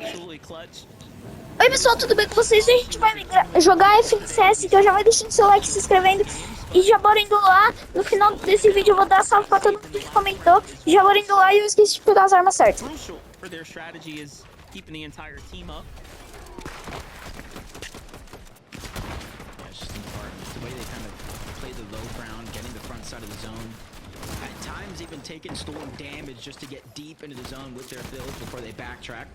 Oi pessoal, tudo bem com vocês? Hoje a gente vai jogar FNCS, então já vai deixando seu like, se inscrevendo e já bora indo lá. No final desse vídeo eu vou dar salve pra todo mundo que comentou. E já bora indo lá e eu esqueci de pegar as armas certas. At times even taking storm damage just to get deep into the zone with their builds before they backtrack.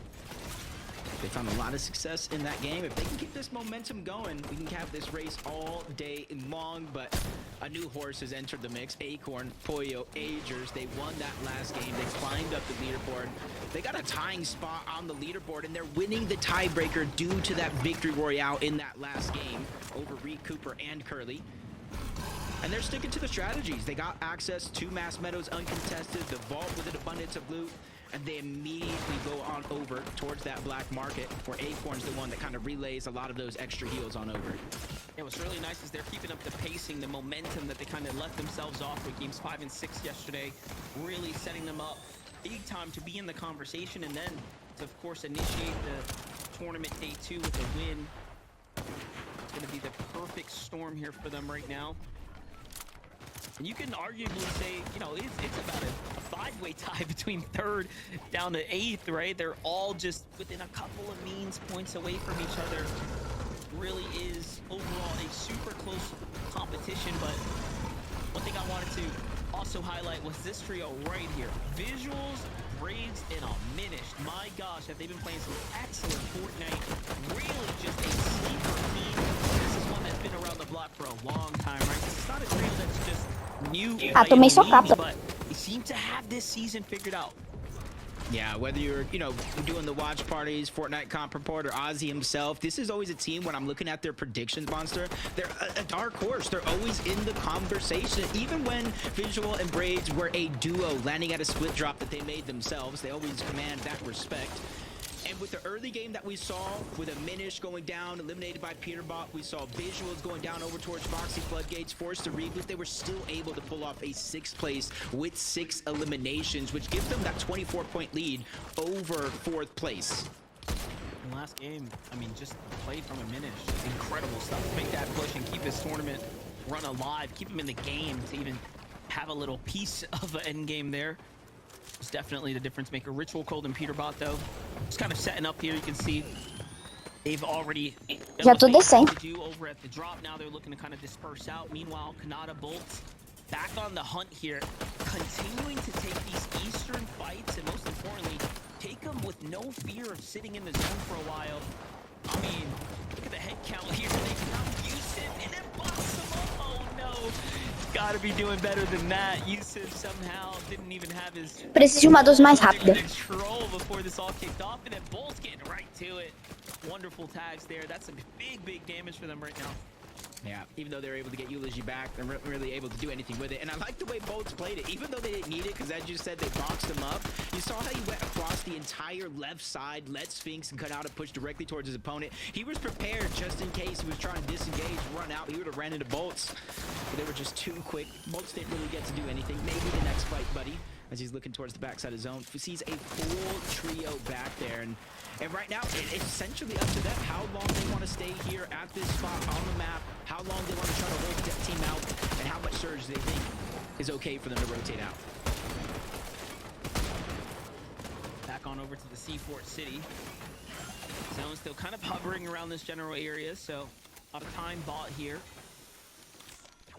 They found a lot of success in that game. If they can keep this momentum going, we can have this race all day long. But a new horse has entered the mix. Acorn, Pollo, Agers. They won that last game. They climbed up the leaderboard. They got a tying spot on the leaderboard, and they're winning the tiebreaker due to that victory royale in that last game over Reed Cooper and Curly. And they're sticking to the strategies. They got access to Mass Meadows uncontested, the vault with an abundance of loot, and they immediately go on over towards that black market where Acorn's the one that kind of relays a lot of those extra heals on over. Yeah, what's really nice is they're keeping up the pacing, the momentum that they kind of left themselves off with games 5 and 6 yesterday, really setting them up big time to be in the conversation and then to, of course, initiate the tournament day 2 with a win. It's going to be the perfect storm here for them right now. And you can arguably say, you know, it's about a five-way tie between 3rd down to 8th, right? They're all just within a couple of means points away from each other. Really is overall a super close competition, but one thing I wanted to also highlight was this trio right here. Visuals, Braids, and Diminished. My gosh, have they been playing some excellent Fortnite. Really just a sleeper team. This is one that's been around the block for a long time, right? It's not a trio that's just new, tomei socapa. but they seem to have this season figured out. Yeah, whether you're, doing the watch parties, Fortnite comp report, or Ozzy himself, this is always a team when I'm looking at their predictions, Monster. They're a dark horse. They're always in the conversation. Even when Visual and Braids were a duo landing at a split drop that they made themselves, they always command that respect. And with the early game that we saw, with a Minish going down, eliminated by Peterbot, we saw Visuals going down over towards Foxy Floodgates, forced to reboot. They were still able to pull off a 6th place with 6 eliminations, which gives them that 24-point lead over 4th place. And last game, I mean, just played from a Minish. Incredible stuff. Make that push and keep this tournament run alive. Keep them in the game to even have a little piece of an end game there. It's definitely the difference maker. Ritual Cold and Peterbot, though, just kind of setting up here. You can see they've already Já tô descendo. to do over at the drop. Now they're looking to kind of disperse out. Meanwhile, Kanata Bolts back on the hunt here, continuing to take these eastern fights, and most importantly, take them with no fear of sitting in the zone for a while. I mean, look at the head count here. They found Yusuf and then box them up. Oh no. Gotta be doing better than that. Yusuf somehow didn't even have his Preciso de uma dose mais rápida. control before this all kicked off, and then Bolt's getting right to it. Wonderful tags there. That's some big damage for them right now. Yeah, even though they're able to get Eulogy back, they're not really able to do anything with it. And I like the way Bolts played it, even though they didn't need it, because as you said, they boxed him up. You saw how he went across the entire left side, let Sphinx and Kanata push directly towards his opponent. He was prepared just in case he was trying to disengage, run out. He would have ran into Bolts, but they were just too quick. Bolts didn't really get to do anything. Maybe the next fight, buddy, as he's looking towards the backside of zone. He sees a full trio back there, and right now, it's essentially up to them how long they want to stay here at this spot on the map, how long they want to try to hold the team out, and how much surge they think is okay for them to rotate out. Back on over to the Seafort City. Zone's still kind of hovering around this general area, so a lot of time bought here.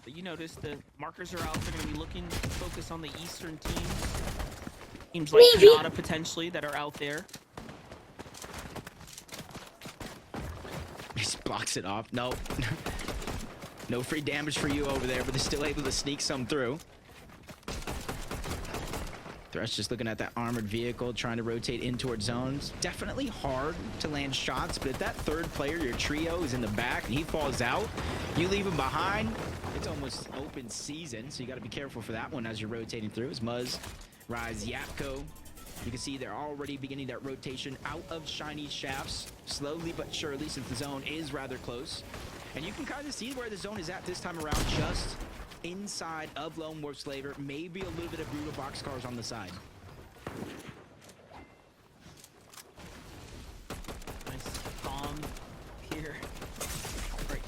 But you notice the markers are out. They're going to be looking to focus on the eastern teams. Teams like Kanata potentially that are out there. He just blocks it off. No. No free damage for you over there, but they're still able to sneak some through. Thresh just looking at that armored vehicle, trying to rotate in towards zones. Definitely hard to land shots, but if that 3rd player, your trio, is in the back and he falls out, you leave him behind, it's almost open season, so you got to be careful for that one as you're rotating through. As Muzz, Rise, Yapko, you can see they're already beginning that rotation out of shiny shafts, slowly but surely, since the zone is rather close. And you can kind of see where the zone is at this time around, just inside of Lone Wolf Slaver, maybe a little bit of brutal boxcars on the side.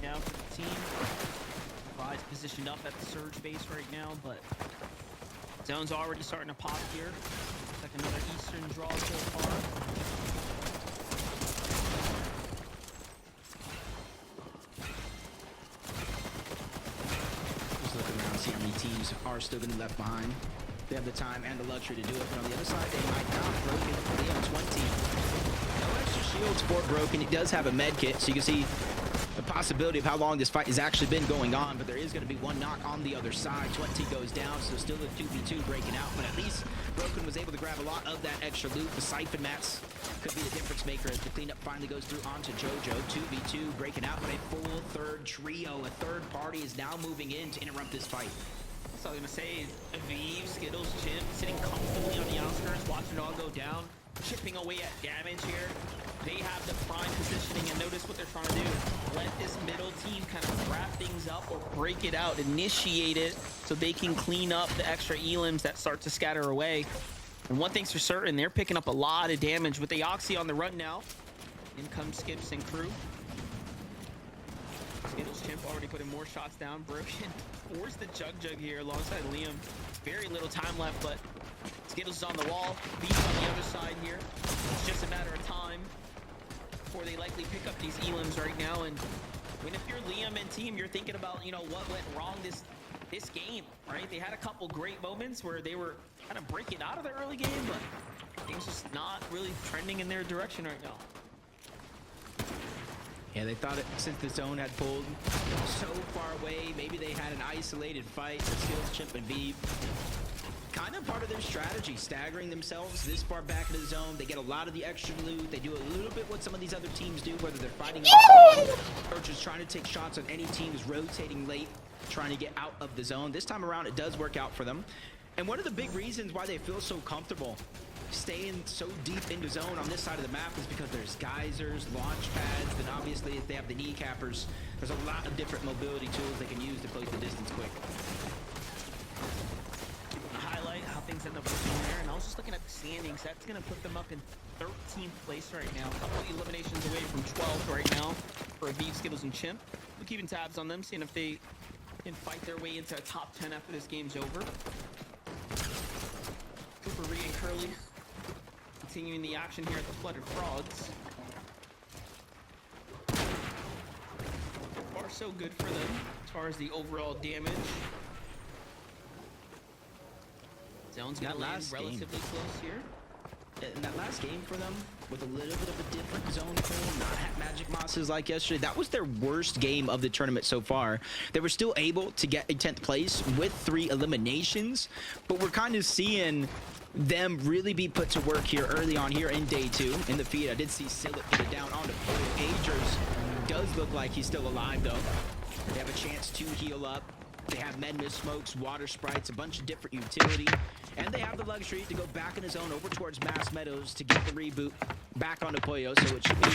now for the team. Vi's positioned up at the surge base right now, but zone's already starting to pop here. Looks like another Eastern draw so far. Just looking around, see how many teams are still going to be left behind. They have the time and the luxury to do it, but on the other side, they might not. Broken, Leon 20. No extra shields for Broken. It does have a med kit, so you can see the possibility of how long this fight has actually been going on, but there is going to be one knock on the other side. 20 goes down, so still a 2v2 breaking out, but at least Broken was able to grab a lot of that extra loot. The siphon mats could be the difference maker as the cleanup finally goes through onto JoJo. 2v2 breaking out, but a full third trio. A third party is now moving in to interrupt this fight. So I was gonna say, Aviv, Skittles, Chip, sitting comfortably on the outskirts, watching it all go down, chipping away at damage here. They have the prime positioning, and notice what they're trying to do. Let this middle team kind of wrap things up or break it out, initiate it, so they can clean up the extra elims that start to scatter away. And one thing's for certain, they're picking up a lot of damage with the Oxy on the run now. In comes Skips and crew. Skittles Chimp already putting more shots down. Broken force the Jug here alongside Liam. Very little time left, but Skittles is on the wall. Beast on the other side here. It's just a matter of time before they likely pick up these elims right now. And I mean, if you're Liam and team, you're thinking about, you know, what went wrong this game, right? They had a couple great moments where they were kind of breaking out of the early game, but things just not really trending in their direction right now. Yeah, they thought it, since the zone had pulled so far away, maybe they had an isolated fight. The Skills, Chimp, and Veeb. Kind of part of their strategy, staggering themselves this far back into the zone. They get a lot of the extra loot. They do a little bit what some of these other teams do, whether they're fighting off or just trying to take shots on any team who's rotating late, trying to get out of the zone. This time around, it does work out for them. And one of the big reasons why they feel so comfortable staying so deep into zone on this side of the map is because there's geysers, launch pads, and obviously if they have the kneecappers, there's a lot of different mobility tools they can use to close the distance quick. Highlight how things end up looking there, and I was just looking at the standings. That's going to put them up in 13th place right now. A couple of eliminations away from 12th right now for Aviv, Skittles, and Chimp. We're keeping tabs on them, seeing if they can fight their way into a top 10 after this game's over. Cooper, Reed, and Curly continuing the action here at the Flooded Frogs. So far, so good for them as far as the overall damage. Zone's gonna land relatively close here. In that last game for them, with a little bit of a different zone pool, not have magic mosses like yesterday, that was their worst game of the tournament so far. They were still able to get a 10th place with 3 eliminations, but we're kind of seeing them really be put to work here early on here in day 2 in the feed. I did see Sillet put it down onto Agers. Does look like he's still alive though. They have a chance to heal up. They have Medmis smokes, water sprites, a bunch of different utility, and they have the luxury to go back in the zone over towards Mass Meadows to get the reboot back onto Pollo. So it should be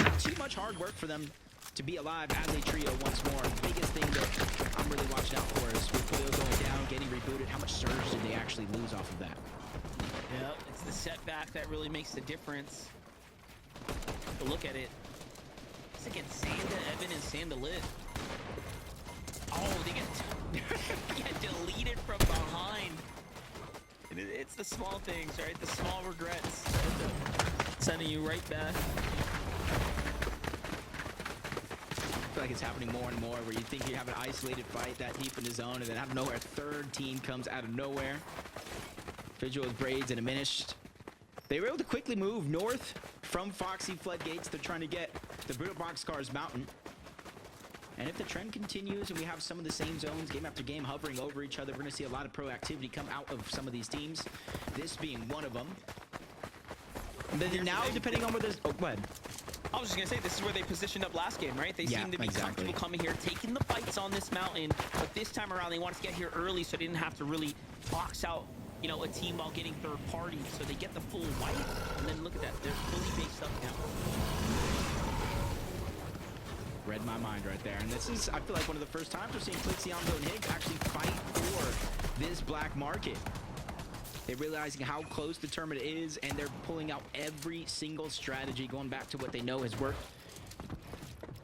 not too much hard work for them to be alive as a trio once more. The biggest thing that I'm really watching out for is with Pollo going down, getting rebooted, how much surge did they actually lose off of that? Yep, it's the setback that really makes the difference. Take a look at it. It's against Sanda, Evan, and Sanda Lit. Oh, they get deleted from behind. It's the small things, right? The small regrets. Sending you right back. I feel like it's happening more and more where you think you have an isolated fight that deep in the zone, and then out of nowhere, a third team comes out of nowhere. Visuals, Braids, and Diminished. They were able to quickly move north from Foxy Floodgates. They're trying to get the Brutal Boxcars Mountain. And if the trend continues and we have some of the same zones game after game hovering over each other, we're going to see a lot of proactivity come out of some of these teams, this being one of them. But now, depending on where there's... Oh, go ahead. I was just going to say, this is where they positioned up last game, right? They seem to be comfortable coming here, taking the fights on this mountain, but this time around they wanted to get here early so they didn't have to really box out, you know, a team while getting third party. So they get the full wipe, and then look at that, they're fully based up now. Read my mind right there. And this is, I feel like, one of the first times we're seeing Plixianzo and Higgs actually fight for this black market. They're realizing how close the tournament is, and they're pulling out every single strategy, going back to what they know has worked.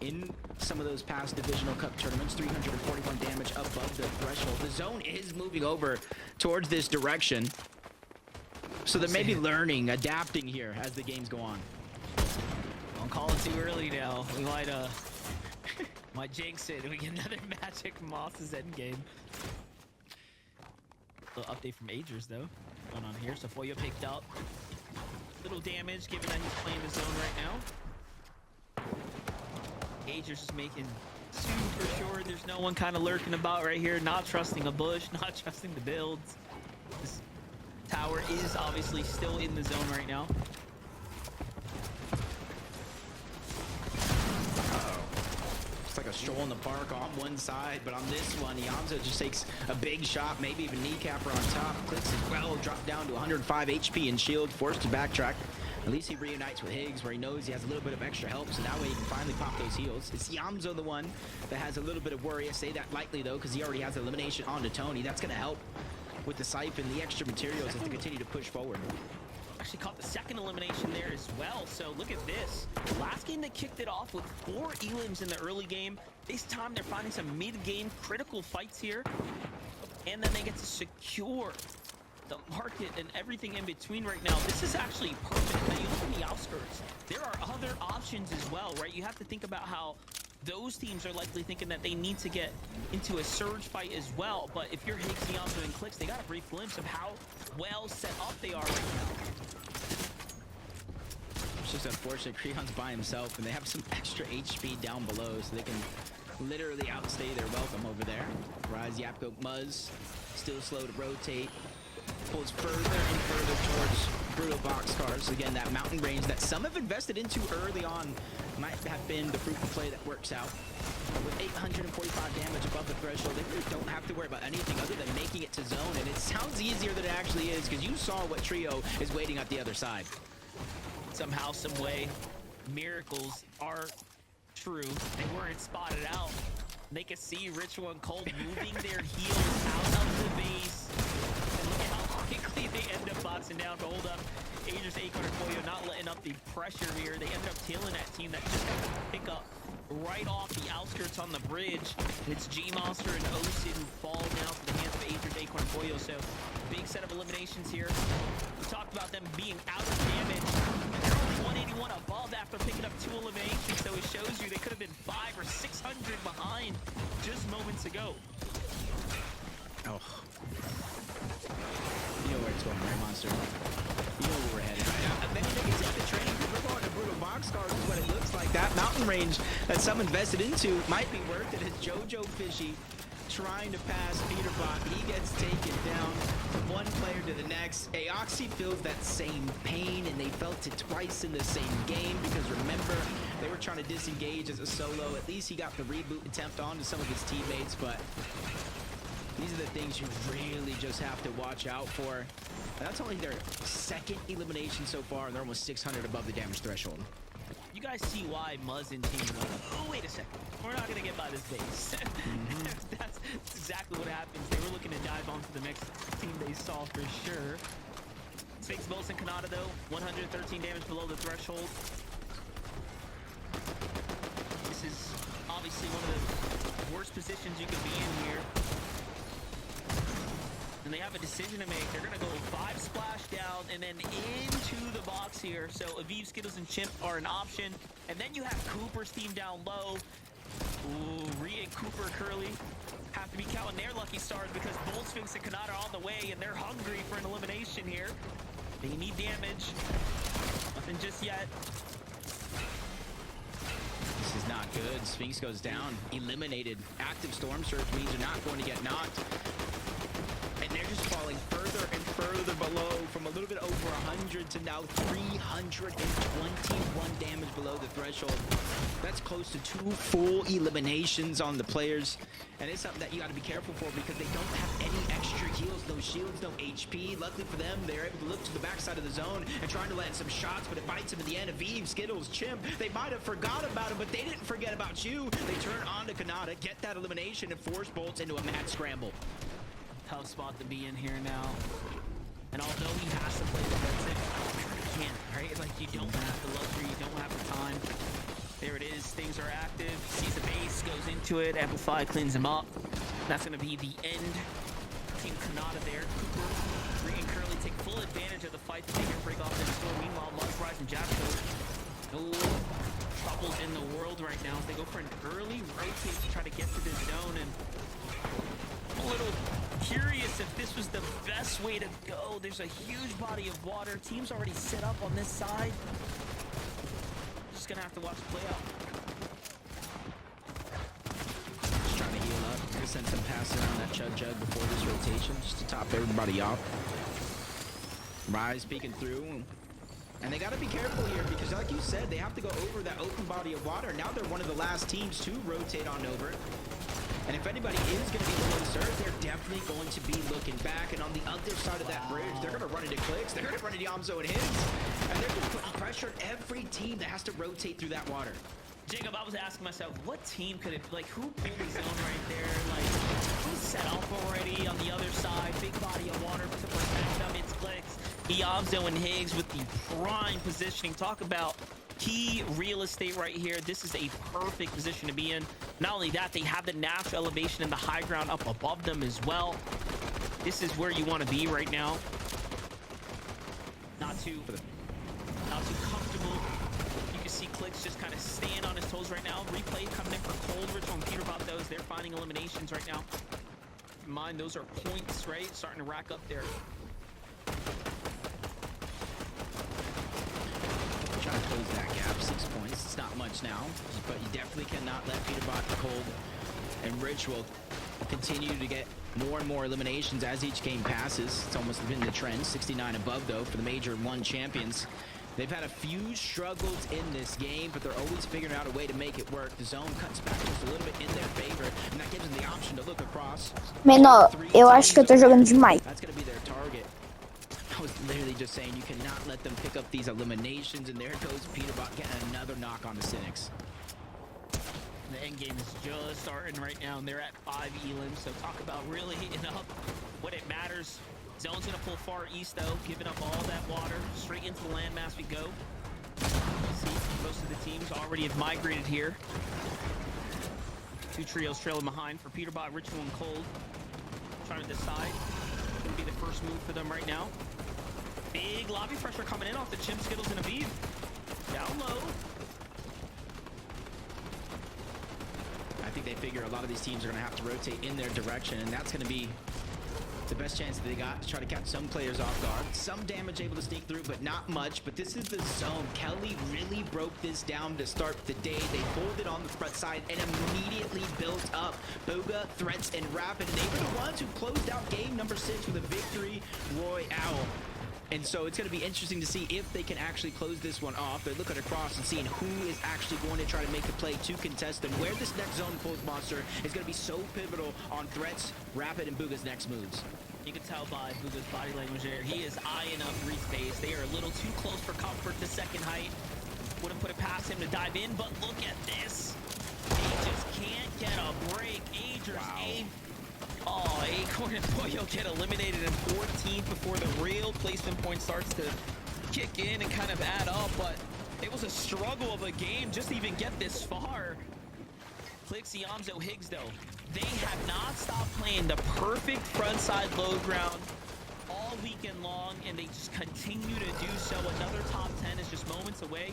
in some of those past divisional cup tournaments. 341 damage above the threshold. The zone is moving over towards this direction. So they may be learning, adapting here as the games go on. Don't call it too early now. We might might jinx it. We get another magic Moss's endgame. Little update from Agers though. Going on here. So Foyo picked up. Little damage given that he's playing the zone right now. Agers is making super sure there's no one kind of lurking about right here. Not trusting a bush, not trusting the builds. This tower is obviously still in the zone right now. Like a stroll in the park on one side, but on this one, Yamza just takes a big shot, maybe even kneecapper on top. Clicks as well, dropped down to 105 HP and shield, forced to backtrack. At least he reunites with Higgs, where he knows he has a little bit of extra help, so that way he can finally pop those heals. It's Yamza the one that has a little bit of worry. I say that lightly though, because he already has elimination onto Tony. That's going to help with the Siphon, the extra materials as to continue to push forward. Actually caught the second elimination there as well. So look at this. Last game they kicked it off with 4 elims in the early game. This time they're finding some mid-game critical fights here. And then they get to secure the market and everything in between right now. This is actually perfect. Now you look in the outskirts. There are other options as well, right? You have to think about how those teams are likely thinking that they need to get into a surge fight as well. But if you're Higgs, Yamza, and Clicks, they got a brief glimpse of how well set up they are right now. It's just unfortunate. Creon's by himself, and they have some extra HP down below, so they can literally outstay their welcome over there. Rise, Yapko, Muzz, still slow to rotate. Pulls further and further towards brutal boxcars. Again, that mountain range that some have invested into early on might have been the fruitful play that works out. With 845 damage above the threshold, they really don't have to worry about anything other than making it to zone, and it sounds easier than it actually is, because you saw what Trio is waiting at the other side. Somehow, some way, miracles are true. They weren't spotted out. They could see Ritual and Cold moving their heels out of the base. And look at how quickly they end up boxing down to hold up Agers, Acorn, and Foyo, not letting up the pressure here. They end up tailing that team that just got to pick up right off the outskirts on the bridge. It's G-Monster and Osid who fall now to the hands of Agers, Acorn, and Foyo. So, big set of eliminations here. We talked about them being out of damage. And they're only 181 above after picking up 2 eliminations. So it shows you they could have been 500 or 600 behind just moments ago. Oh. You know where it's going, right, Monster? You know where we're headed. Maybe they can take the train. We're going to brutal boxcars is what it looks like. That mountain range that some invested into might be worth it. As Jojo Fishy trying to pass Peterbot, he gets taken down from one player to the next. Aoxy feels that same pain, and they felt it twice in the same game, because remember, they were trying to disengage as a solo. At least he got the reboot attempt onto some of his teammates, but these are the things you really just have to watch out for. And that's only their second elimination so far, and they're almost 600 above the damage threshold. You guys see why Muzz and team were like, oh, wait a second. We're not going to get by this base. That's exactly what happens. They were looking to dive onto the next team they saw for sure. Sphinx, Bolts, and Kanata, though, 113 damage below the threshold. This is obviously one of the worst positions you could be in here. And they have a decision to make. They're going to go 5 splash down and then into the box here. So Aviv, Skittles, and Chimp are an option. And then you have Cooper's team down low. Ooh, Rhea and Cooper Curly have to be counting their lucky stars, because Bolt, Sphinx, and Kanata are on the way, and they're hungry for an elimination here. They need damage. Nothing just yet. This is not good. Sphinx goes down, eliminated. Active Storm Surge means you're not going to get knocked. And they're just falling further and further below, from a little bit over 100 to now 321 damage below the threshold. That's close to 2 full eliminations on the players. And it's something that you got to be careful for, because they don't have any extra heals, no shields, no HP. Luckily for them, they're able to look to the backside of the zone and trying to land some shots, but it bites them in the end. Aviv, Skittles, Chimp, they might have forgot about him, but they didn't forget about you. They turn on to Kanata, get that elimination, and force Bolts into a mad scramble. Tough spot to be in here now. And although he has to play defensive, he can't, right? Like, you don't have the luxury, you don't have the time. There it is, things are active. into it. Amplify cleans him up. That's going to be the end. Team Kanata there. Cooper, Ree and Curly take full advantage of the fight to take and break off their store. Meanwhile, Rise and Jasper, no troubles in the world right now as they go for an early rotate to try to get to this zone. And I'm a little curious if this was the best way to go. There's a huge body of water. Team's already set up on this side. Just gonna have to watch it play out. Just trying to heal up. Gonna send some passes around that Chug Jug before this rotation, just to top everybody off. Rise peeking through. And they got to be careful here because, like you said, they have to go over that open body of water. Now they're one of the last teams to rotate on over. And if anybody is going to be the one served, they're definitely going to be looking back. And on the other side of that bridge, they're going to run into Clicks. They're going to run into Yamzo and Higgs. And they're going to put pressure on every team that has to rotate through that water. Jacob, I was asking myself, what team could it, like, who pulled the zone right there? Like, who's set up already on the other side? Big body of water to protect them. It's Clicks, Yamzo, and Higgs with the prime positioning. Talk about key real estate right here. This is a perfect position to be in. Not only that, they have the natural elevation and the high ground up above them as well. This is where you want to be right now. Not too comfortable. You can see Clicks just kind of staying on his toes right now. Replay coming in for Cold Ritual and Peter Bot those. They're finding eliminations right now. Keep in mind, those are points, right? Starting to rack up there. Trying to close that gap, 6 points. It's not much now, but you definitely cannot let Peterbot, Cold, and Ritual continue to get more and more eliminations as each game passes. It's almost been the trend. 69 above, though, for the Major 1 champions. They've had a few struggles in this game, but they're always figuring out a way to make it work. The zone cuts back just a little bit in their favor, and that gives them the option to look across. Menor, eu acho que eu tô jogando demais. That's going to be their target. I was literally just saying you cannot let them pick up these eliminations, and there goes Peterbot getting another knock on the Cynics. The end game is just starting right now, and they're at 5 elims, so talk about really heating up when it matters. Zone's gonna pull far east though, giving up all that water. Straight into the landmass we go. See, most of the teams already have migrated here. 2 trios trailing behind for Peterbot, Ritual, and Cold. Trying to decide. Gonna be the first move for them right now. Big lobby pressure coming in off the Chimp, Skittles, and Aviv. Down low. I think they figure a lot of these teams are going to have to rotate in their direction, and that's going to be the best chance that they got to try to catch some players off guard. Some damage able to sneak through, but not much. But this is the zone. Kelly really broke this down to start the day. They pulled it on the front side and immediately built up. Booga, Threats, and Rapid. And they were the ones who closed out game number 6 with a victory royale. And so it's going to be interesting to see if they can actually close this one off. They're looking across and seeing who is actually going to try to make the play to contest them. Where this next zone pulls monster is going to be so pivotal on Threats, Rapid, and Booga's next moves. You can tell by Booga's body language there. He is eyeing up Reed's base. They are a little too close for comfort to second height. Wouldn't put it past him to dive in, but look at this. He just can't get a break. Oh, Acorn and Boyo get eliminated in 14th before the real placement point starts to kick in and kind of add up, but it was a struggle of a game just to even get this far. Clicks, Yamzo, Higgs, though, they have not stopped playing the perfect frontside low ground all weekend long, and they just continue to do so. Another top 10 is just moments away.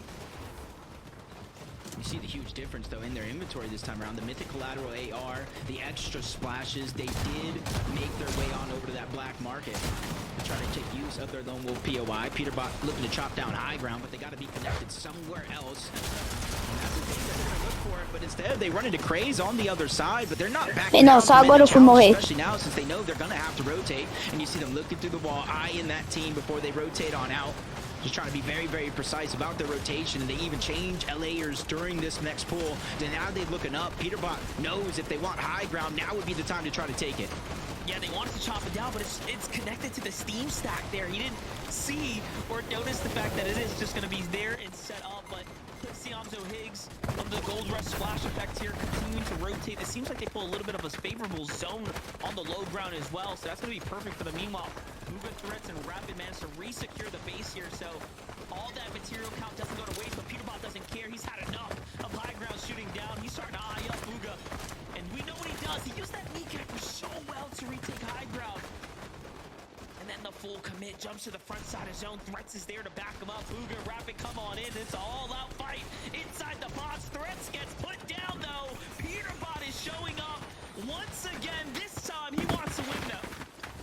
You see the huge difference, though, in their inventory this time around. The Mythic Collateral AR, the extra splashes, they did make their way on over to that black market to try to take use of their Lone Wolf POI. Peterbot looking to chop down high ground, but they got to be connected somewhere else. And that's the thing that they're going to look for it, but instead they run into Craze on the other side, but they're not back Não, só agora eu fui morrer. especially now since they know they're going to have to rotate. And you see them looking through the wall, eyeing that team before they rotate on out. Just trying to be very, very precise about their rotation, and they even change LAers during this next pull. And now they're looking up. Peterbot knows if they want high ground, now would be the time to try to take it. Yeah, they wanted to chop it down, but it's connected to the steam stack there. He didn't see or notice the fact that it is just going to be there and set up, but Yamzo, Higgs of the Gold Rush splash effect here continuing to rotate. It seems like they pull a little bit of a favorable zone on the low ground as well, so that's going to be perfect for them. Meanwhile, Booga, Threats, and Rapid managed to re-secure the base here, so all that material count doesn't go to waste, but Peterbot doesn't care. He's had enough of high ground shooting down. He's starting to eye up Booga. jumps to the front side of zone. Threats is there to back him up. Booga, Rapid, come on in. It's an all-out fight inside the box. Threats gets put down, though. Peterbot is showing up once again. This time, he wants to win, though.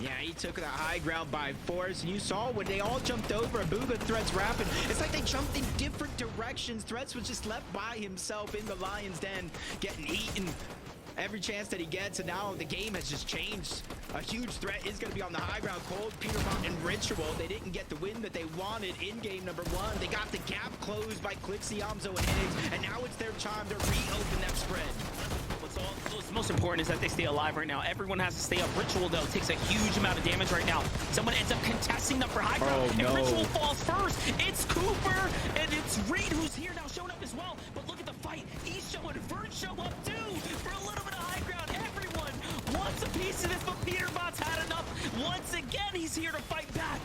Yeah, he took the high ground by force, and you saw when they all jumped over, Booga, Threats, Rapid, it's like they jumped in different directions. Threats was just left by himself in the Lion's Den, getting eaten every chance that he gets, and now the game has just changed. A huge threat is going to be on the high ground. Cold, Peterbot, and Ritual. They didn't get the win that they wanted in game number 1. They got the gap closed by LUK'SPLAYER and Higgs, and now it's their time to reopen that spread. What's most important is that they stay alive right now. Everyone has to stay up. Ritual, though, takes a huge amount of damage right now. Someone ends up contesting them for high ground, Oh, no. and Ritual falls first. It's Cooper, and it's Reed who's here now, showing up as well. But look at the fight. He's showing Vert show up, too, for a little bit of high ground. Everyone wants a piece of this, but Peterbot's had enough. Once again, he's here to fight back.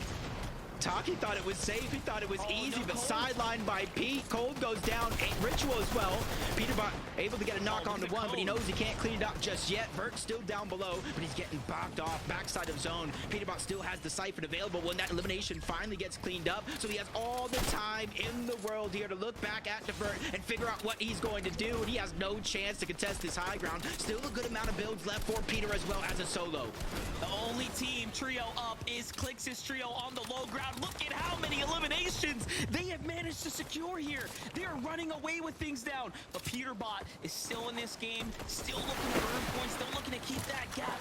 Taki thought it was safe, he thought it was easy, no, but Cold. sidelined by Pete. Cold goes down, Ritual as well. Peterbot able to get a knock on the one, but he knows he can't clean it up just yet. Vert's still down below, but he's getting boxed off, backside of zone. Peterbot still has the siphon available when that elimination finally gets cleaned up, so he has all the time in the world here to look back at the Vert and figure out what he's going to do, and he has no chance to contest this high ground. Still a good amount of builds left for Peter as well as a solo. The only team trio up is Clix's trio on the low ground. Look at how many eliminations they have managed to secure here. They are running away with things down. But Peterbot is still in this game, still looking to earn points, still looking to keep that gap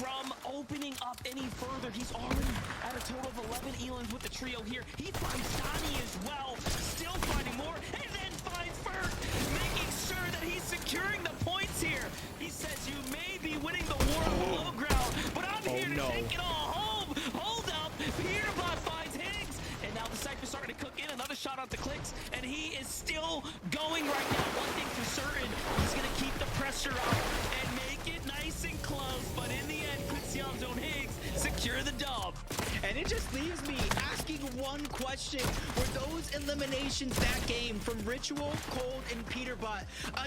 from opening up any further. He's already at a total of 11 elans with the trio here. He finds Johnny as well, still finding more, and then finds Vert, making sure that he's securing the points here. He says, you may be winning the war on the low ground, but I'm here to take it all home. Hold up, Peterbot finds Higgs, and now the Cypher's starting to cook in. Another shot out to Clicks, and he is still going right now. One thing for certain, he's going to keep the pressure up and make it nice and close, but in the end, LUK'SPLAYER and Higgs secure the dub. And it just leaves me asking one question. Were those eliminations that game from Ritual, Cold, and Peterbot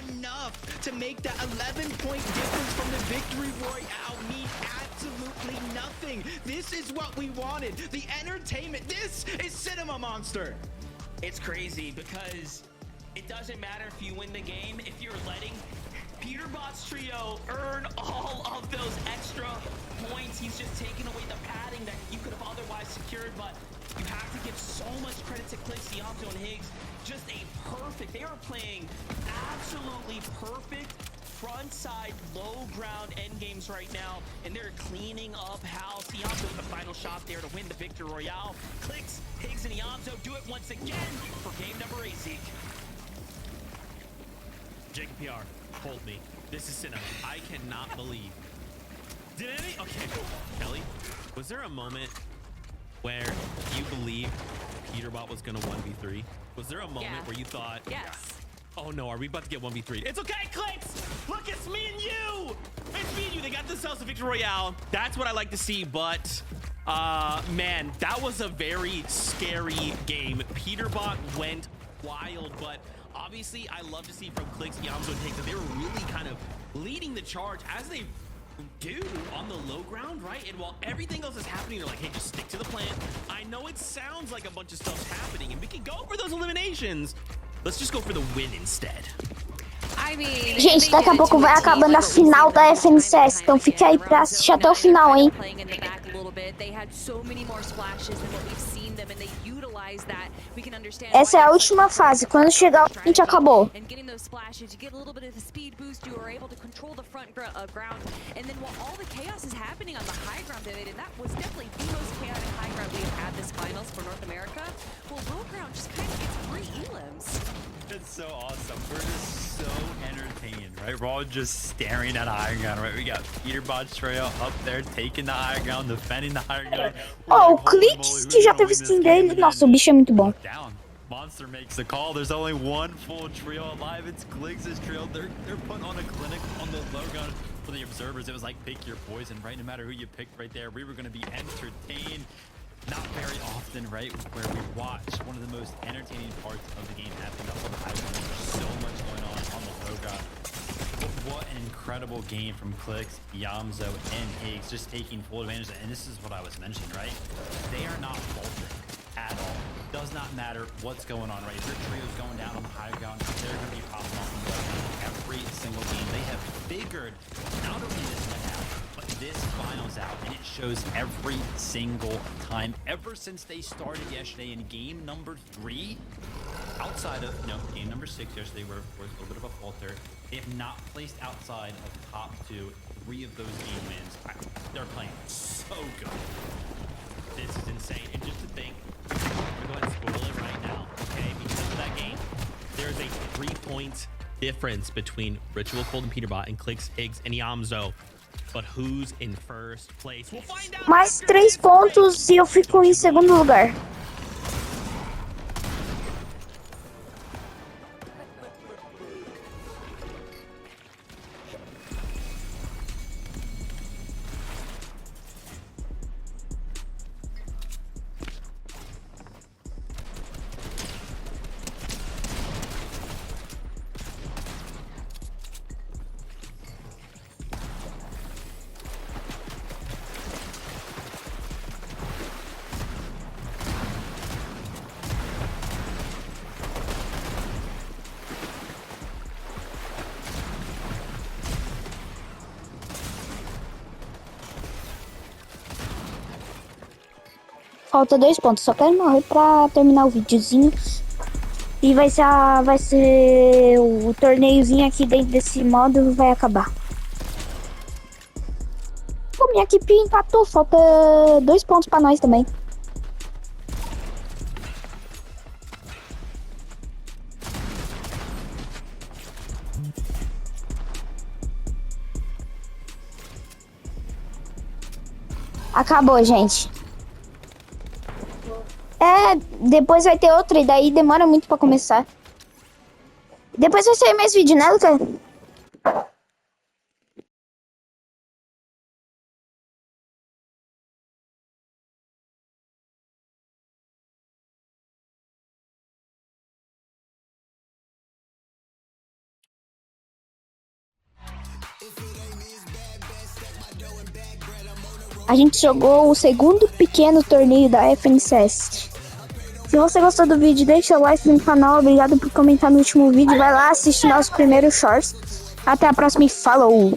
enough to make that 11-point difference from the victory royale mean absolutely nothing? This is what we wanted. The entertainment. This is Cinema Monster. It's crazy because it doesn't matter if you win the game, if you're letting Peterbot's trio earn all of those extra points. He's just taking away the padding that you could have otherwise secured, but you have to give so much credit to LUK'SPLAYER and Higgs. Just a perfect, they are playing absolutely perfect front side low ground end games right now, and they're cleaning up house. Iamzo with the final shot there to win the victory royale. Clicks, Higgs, and Iamzo do it once again for game number 8, Zeke. Jacob PR, hold me. This is Cinema. I cannot believe. Did any? Okay, Kelly, was there a moment where you believed Peterbot was gonna 1v3? Was there a moment where you thought, Yes. oh no, are we about to get 1v3? It's okay, Clicks! Look, it's me and you! It's me and you. They got themselves a victory royale. That's what I like to see, but man, that was a very scary game. Peterbot went wild, but obviously I love to see from Clicks, Iamzo, and Higgs that they were really kind of leading the charge as they do on the low ground, right? And while everything else is happening, they're like, hey, just stick to the plan. I know it sounds like a bunch of stuff's happening, and we can go for those eliminations. Let's just go for the win instead. Gente, daqui a pouco vai acabando a final da FNCS, então fique aí pra assistir até o final, hein? Essa é a última fase, quando chegar a gente acabou. It's so awesome. We're just so entertained, right? We're all just staring at high ground, right? We got Peterbot's trail up there, taking the high ground, defending the high ground. Oh, o Clix, que já teve skin dele. Nossa, o bicho é muito bom. Down. Monster makes the call. There's only one full trio alive. It's Clix's trio. They're putting on a clinic on the low ground for the observers. It was like pick your poison, right? No matter who you picked right there, we were going to be entertained. Not very often, right, where we watch one of the most entertaining parts of the game happening up on the high ground. There's so much going on the low ground. But what an incredible incredible game from Clicks, Yamzo, and Higgs, just taking full advantage. And this is what I was mentioning, right? They are not faltering at all. Does not matter what's going on, right? If their trio's going down on the high ground, they're going to be popping off in every single game. They have figured not only this out, but this finals out, and it shows every single time ever since they started yesterday in game number 3. Outside of game number 6 yesterday, where of course a little bit of a falter. They have not placed outside of the top 2. 3 of those game wins. They're playing so good. This is insane. And just to think, I'm gonna go ahead and spoil it right now, okay? Because of that game, there's a 3-point difference between Ritual Cold and Peterbot and Clicks, Higgs, and Yamzo. But who's in first place? We'll find out. Mais 3 pontos e eu fico em segundo lugar. Falta 2 pontos, só quero morrer pra terminar o videozinho. E vai ser o torneiozinho aqui dentro desse modo, vai acabar. Pô, minha equipe empatou, falta 2 pontos pra nós também. Acabou, gente. Depois vai ter outra e daí demora muito pra começar. Depois vai sair mais vídeo, né, Lucas? A gente jogou o segundo pequeno torneio da FNCS. Se você gostou do vídeo, deixa o like no canal. Obrigado por comentar no último vídeo. Vai lá assistir nosso primeiro shorts. Até a próxima e falou!